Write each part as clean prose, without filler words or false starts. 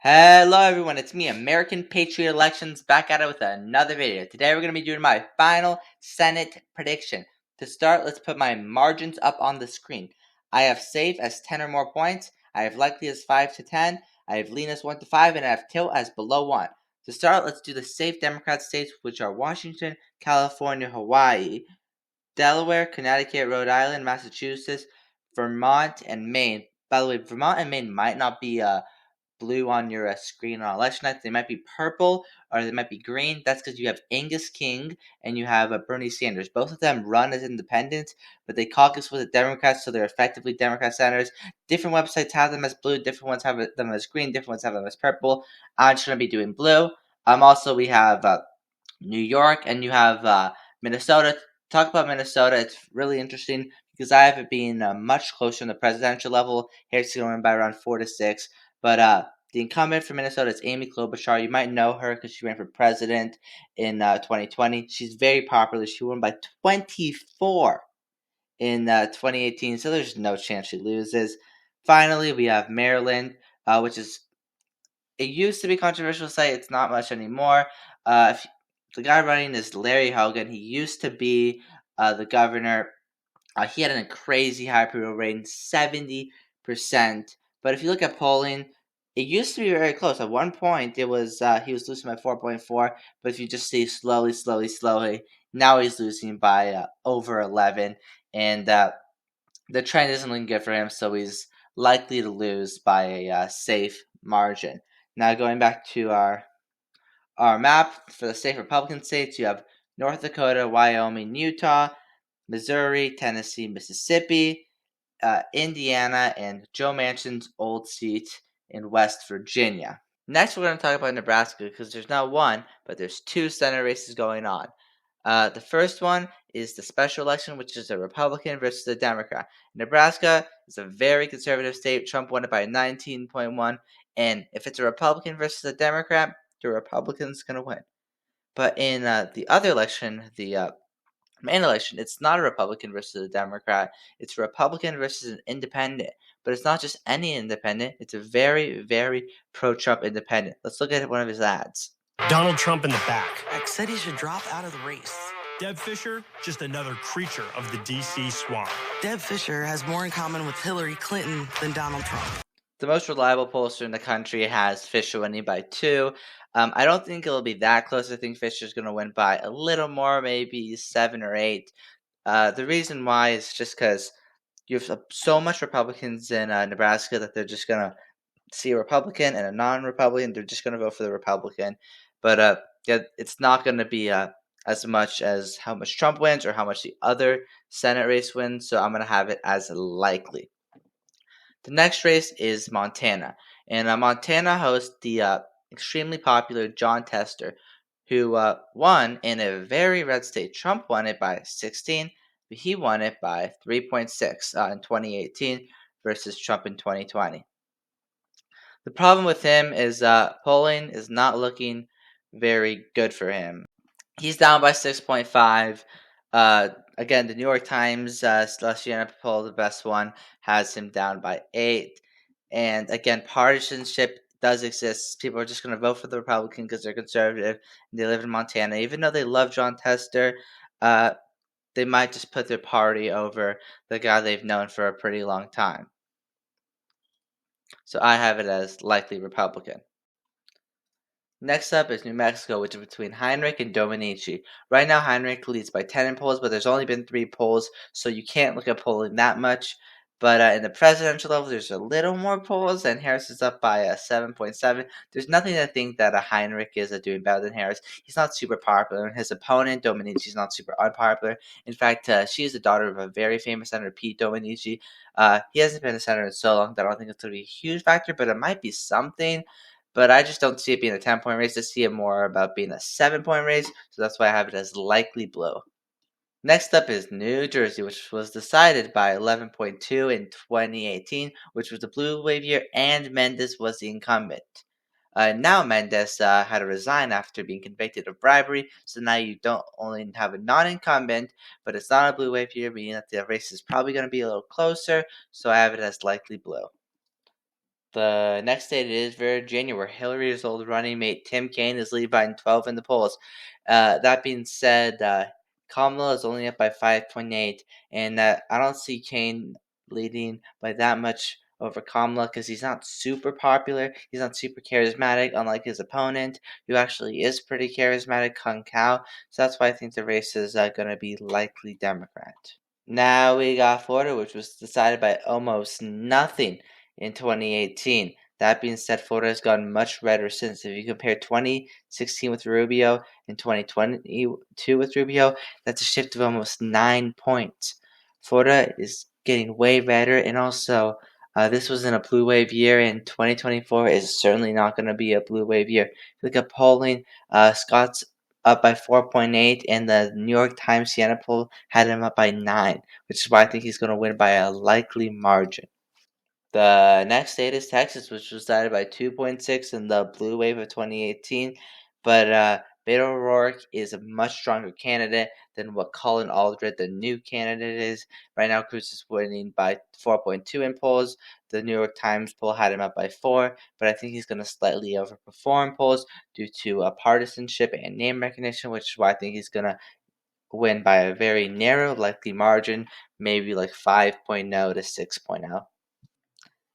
Hello everyone, it's me, American Patriot Elections, back at it with another video. Today we're going to be doing my final Senate prediction. To start, let's put my margins up on the screen. I have safe as 10 or more points, I have likely as 5 to 10, I have lean as 1 to 5, and I have tilt as below 1. To start, let's do the safe Democrat states, which are Washington, California, Hawaii, Delaware, Connecticut, Rhode Island, Massachusetts, Vermont, and Maine. By the way, Vermont and Maine might not be blue on your screen on election night. They might be purple or they might be green. That's because you have Angus King and you have Bernie Sanders. Both of them run as independents, but they caucus with the Democrats, so they're effectively Democrat senators. Different websites have them as blue, different ones have them as green, different ones have them as purple. I'm just going to be doing blue. Also, we have New York and you have Minnesota. Talk about Minnesota. It's really interesting because I have it being much closer in the presidential level. Harris is going to win by around 4 to 6. But the incumbent for Minnesota is Amy Klobuchar. You might know her because she ran for president in 2020. She's very popular. She won by 24 in 2018, so there's no chance she loses. Finally, we have Maryland, which is it used to be controversial to say. It's not much anymore. If the guy running is Larry Hogan. He used to be the governor. He had a crazy high approval rating, 70%. But if you look at polling, it used to be very close. At one point, it was he was losing by 4.4. But if you just see slowly, now he's losing by over 11. And the trend isn't looking good for him, so he's likely to lose by a safe margin. Now going back to our map for the state Republican states, you have North Dakota, Wyoming, Utah, Missouri, Tennessee, Mississippi, Indiana, and Joe Manchin's old seat in West Virginia. Next, we're going to talk about Nebraska because there's not one, but there's two Senate races going on. The first one is the special election, which is a Republican versus a Democrat. Nebraska is a very conservative state. Trump won it by 19.1, and if it's a Republican versus a Democrat, the Republican's going to win. But in the other election, the main election, it's not a Republican versus a Democrat. It's a Republican versus an independent. But it's not just any independent. It's a very, very pro-Trump independent. Let's look at one of his ads. Donald Trump in the back. X said he should drop out of the race. Deb Fischer, just another creature of the D.C. swamp. Deb Fischer has more in common with Hillary Clinton than Donald Trump. The most reliable pollster in the country has Fischer winning by 2. I don't think it'll be that close. I think Fischer's going to win by a little more, maybe 7 or 8. The reason why is just because you have so much Republicans in Nebraska that they're just going to see a Republican and a non-Republican. They're just going to vote for the Republican. But yeah, it's not going to be as much as how much Trump wins or how much the other Senate race wins. So I'm going to have it as likely. The next race is Montana. And Montana hosts the extremely popular Jon Tester, who won in a very red state. Trump won it by 16, but he won it by 3.6 in 2018 versus Trump in 2020. The problem with him is polling is not looking very good for him. He's down by 6.5. Again, the New York Times Celestia poll, the best one, has him down by 8. And again, partisanship does exist. People are just going to vote for the Republican because they're conservative and they live in Montana. Even though they love Jon Tester, they might just put their party over the guy they've known for a pretty long time. So I have it as likely Republican. Next up is New Mexico, which is between Heinrich and Domenici. Right now, Heinrich leads by 10 in polls, but there's only been 3 polls, so you can't look at polling that much. But in the presidential level, there's a little more polls, and Harris is up by 7.7. There's nothing to think that Heinrich is doing better than Harris. He's not super popular, and his opponent, Domenici, is not super unpopular. In fact, she is the daughter of a very famous senator, Pete Domenici. He hasn't been a senator in so long that I don't think it's going to be a huge factor, but it might be something. But I just don't see it being a 10-point race. I see it more about being a 7-point race, so that's why I have it as likely blue. Next up is New Jersey, which was decided by 11.2 in 2018, which was the blue wave year, and Mendez was the incumbent. Now Mendez had to resign after being convicted of bribery, so now you don't only have a non-incumbent, but it's not a blue wave year, meaning that the race is probably going to be a little closer, so I have it as likely blue. The next state is Virginia, where Hillary's old running mate Tim Kaine is leading by 12 in the polls. That being said, Kamala is only up by 5.8, and I don't see Kaine leading by that much over Kamala because he's not super popular. He's not super charismatic, unlike his opponent, who actually is pretty charismatic, Kung Kao. So that's why I think the race is going to be likely Democrat. Now we got Florida, which was decided by almost nothing in 2018. That being said, Florida has gotten much redder since. If you compare 2016 with Rubio and 2022 with Rubio, that's a shift of almost 9 points. Florida is getting way redder, and also this wasn't a blue wave year, and 2024 is certainly not going to be a blue wave year. If you look at polling, Scott's up by 4.8, and the New York Times Siena poll had him up by 9, which is why I think he's going to win by a likely margin. The next state is Texas, which was decided by 2.6 in the blue wave of 2018. But Beto O'Rourke is a much stronger candidate than what Colin Aldred, the new candidate, is. Right now, Cruz is winning by 4.2 in polls. The New York Times poll had him up by 4, but I think he's going to slightly overperform polls due to partisanship and name recognition, which is why I think he's going to win by a very narrow, likely margin, maybe like 5.0 to 6.0.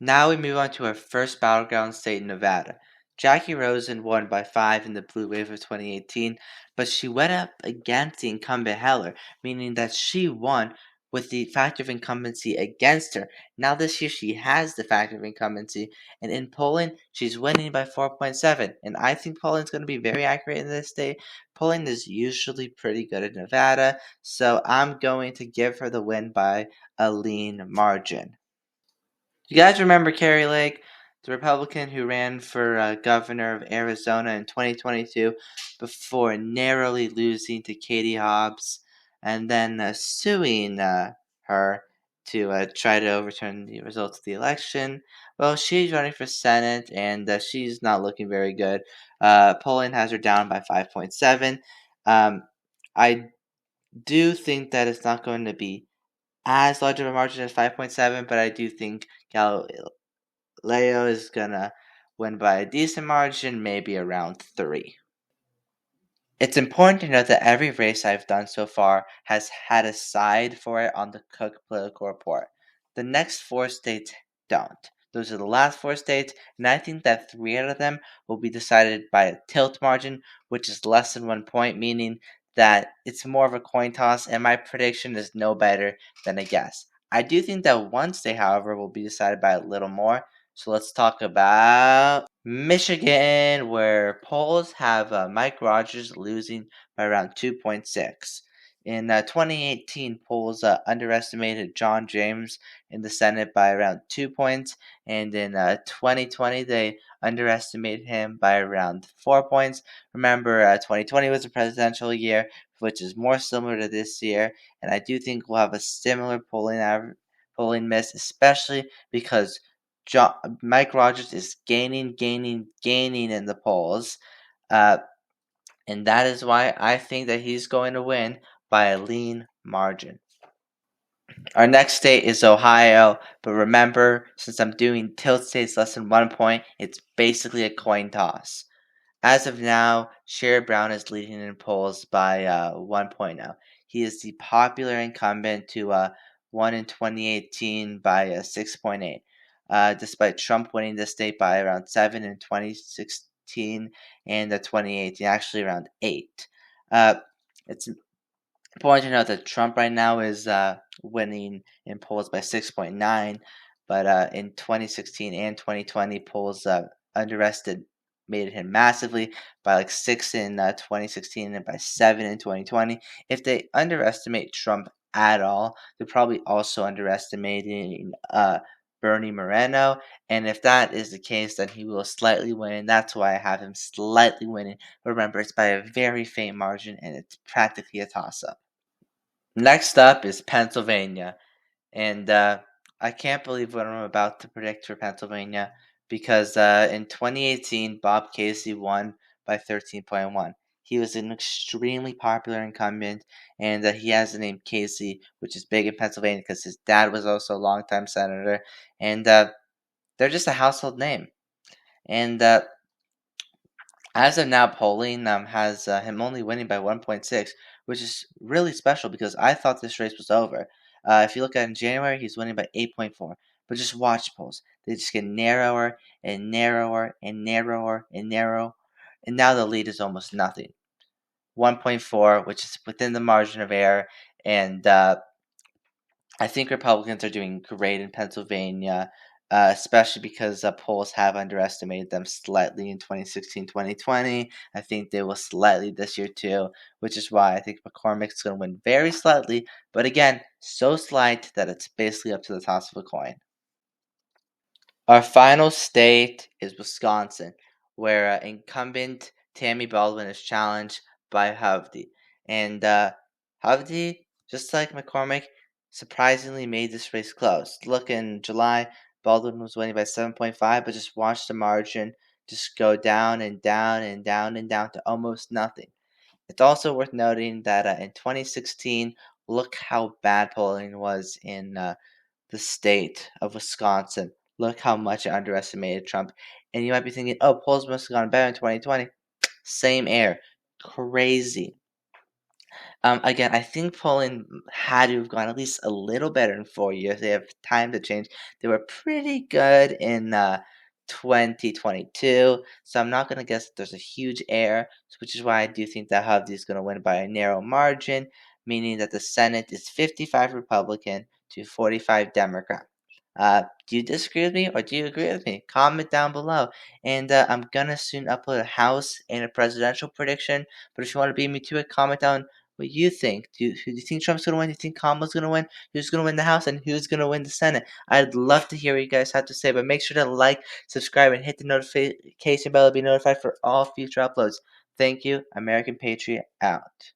Now we move on to our first battleground state in Nevada. Jackie Rosen won by 5 in the blue wave of 2018, but she went up against the incumbent Heller, meaning that she won with the factor of incumbency against her. Now this year she has the factor of incumbency, and in polling she's winning by 4.7. And I think polling's going to be very accurate in this state. Polling is usually pretty good in Nevada, so I'm going to give her the win by a lean margin. You guys remember Kari Lake, the Republican who ran for governor of Arizona in 2022 before narrowly losing to Katie Hobbs and then suing her to try to overturn the results of the election? Well, she's running for Senate and she's not looking very good. Polling has her down by 5.7. I do think that it's not going to be as large of a margin as 5.7, but I do think Galileo is gonna win by a decent margin, maybe around 3. It's important to note that every race I've done so far has had a side for it on the Cook Political Report. The next 4 states don't. Those are the last 4 states, and I think that 3 out of them will be decided by a tilt margin, which is less than 1 point, meaning that it's more of a coin toss, and my prediction is no better than a guess. I do think that one state, however, will be decided by a little more. So let's talk about Michigan, where polls have Mike Rogers losing by around 2.6. In 2018, polls underestimated John James in the Senate by around 2 points, and in 2020, they underestimated him by around 4 points. Remember, 2020 was a presidential year, which is more similar to this year, and I do think we'll have a similar polling miss, especially because Mike Rogers is gaining in the polls. And that is why I think that he's going to win by a lean margin. Our next state is Ohio, but remember, since I'm doing tilt states less than 1 point, it's basically a coin toss. As of now, Sherrod Brown is leading in polls by 1 point now. He is the popular incumbent to won in 2018 by 6.8. Despite Trump winning the state by around 7 in 2016 and 2018, actually around 8. It's important to note that Trump right now is winning in polls by 6.9, but in 2016 and 2020, polls underestimated him massively by like 6 in 2016 and by 7 in 2020. If they underestimate Trump at all, they're probably also underestimating Bernie Moreno, and if that is the case, then he will slightly win. That's why I have him slightly winning. But remember, it's by a very faint margin, and it's practically a toss-up. Next up is Pennsylvania, and I can't believe what I'm about to predict for Pennsylvania because in 2018, Bob Casey won by 13.1. He was an extremely popular incumbent, and he has the name Casey, which is big in Pennsylvania because his dad was also a longtime senator. And they're just a household name. And as of now, polling has him only winning by 1.6, which is really special because I thought this race was over. If you look at it in January, he's winning by 8.4. But just watch polls. They just get narrower and narrower and narrower and narrow. And now the lead is almost nothing. 1.4, which is within the margin of error. And I think Republicans are doing great in Pennsylvania, especially because polls have underestimated them slightly in 2016, 2020. I think they will slightly this year too, which is why I think McCormick's going to win very slightly, but again, so slight that it's basically up to the toss of a coin. Our final state is Wisconsin, where incumbent Tammy Baldwin is challenged by Hovde. And Hovde, just like McCormick, surprisingly made this race close. Look, in July, Baldwin was winning by 7.5, but just watch the margin just go down and down and down and down to almost nothing. It's also worth noting that in 2016, look how bad polling was in the state of Wisconsin. Look how much it underestimated Trump. And you might be thinking, oh, polls must have gone better in 2020. Same air. Crazy. Again, I think polling had to have gone at least a little better in 4 years. They have time to change. They were pretty good in 2022, so I'm not going to guess that there's a huge error, which is why I do think that Hovde is going to win by a narrow margin, meaning that the Senate is 55 Republican to 45 Democrat. Do you disagree with me or do you agree with me? Comment down below. And I'm gonna soon upload a House and a presidential prediction. But if you want to beat me to it, comment down what you think. Do you think Trump's gonna win? Do you think Kamala's gonna win? Who's gonna win the House and who's gonna win the Senate? I'd love to hear what you guys have to say. But make sure to like, subscribe, and hit the notification bell to be notified for all future uploads. Thank you. American Patriot out.